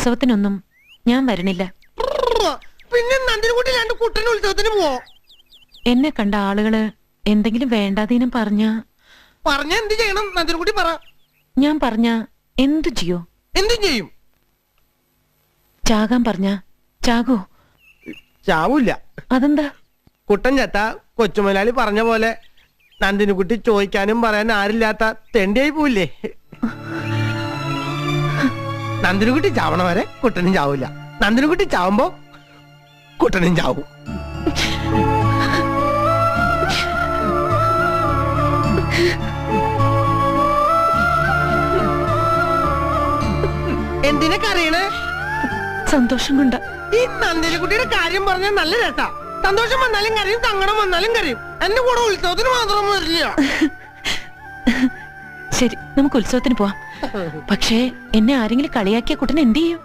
ഉത്സവത്തിനൊന്നും ഞാൻ വരണില്ല. പിന്നെ നന്ദിനിക്കുട്ടി രണ്ട് കുട്ടൻ ഉത്സവത്തിന് പോവോ? എന്നെ കണ്ട ആളുകള് എന്തെങ്കിലും വേണ്ടാതീനം പറഞ്ഞ എന്ത് ചെയ്യണം? നന്ദിനിക്കുട്ടി പറ. ഞാൻ പറഞ്ഞ എന്തു ചെയ്യോ? എന്തും ചെയ്യും. ചാകാൻ പറഞ്ഞ ചാകോ? ചാവൂല. അതെന്താ? കുട്ടൻ ചത്ത കൊച്ചുമുതലാളി പറഞ്ഞ പോലെ നന്ദിനിക്കുട്ടി ചോദിക്കാനും പറയാൻ ആരില്ലാത്ത തെണ്ടിയായി പോവില്ലേ? നന്ദിനിക്കുട്ടി ചാവണ വരെ കുട്ടനും ചാവൂല. നന്ദിനിക്കുട്ടി ചാവുമ്പോ കുട്ടനും ചാവും. എന്തിനൊക്കെ അറിയണേ? സന്തോഷം കൊണ്ട്. ഈ നന്ദിനിക്കുട്ടിയുടെ കാര്യം പറഞ്ഞാൽ നല്ല രസാ. സന്തോഷം വന്നാലും കരയും, സങ്കടം വന്നാലും കരയും. എന്റെ കൂടെ ഉത്സവത്തിന് മാത്രം വരില്ല. ശരി, നമുക്ക് ഉത്സവത്തിന് പോവാം. പക്ഷേ എന്നെ ആരെങ്കിലും കളിയാക്കിയ കുട്ടൻ എന്ത് ചെയ്യും?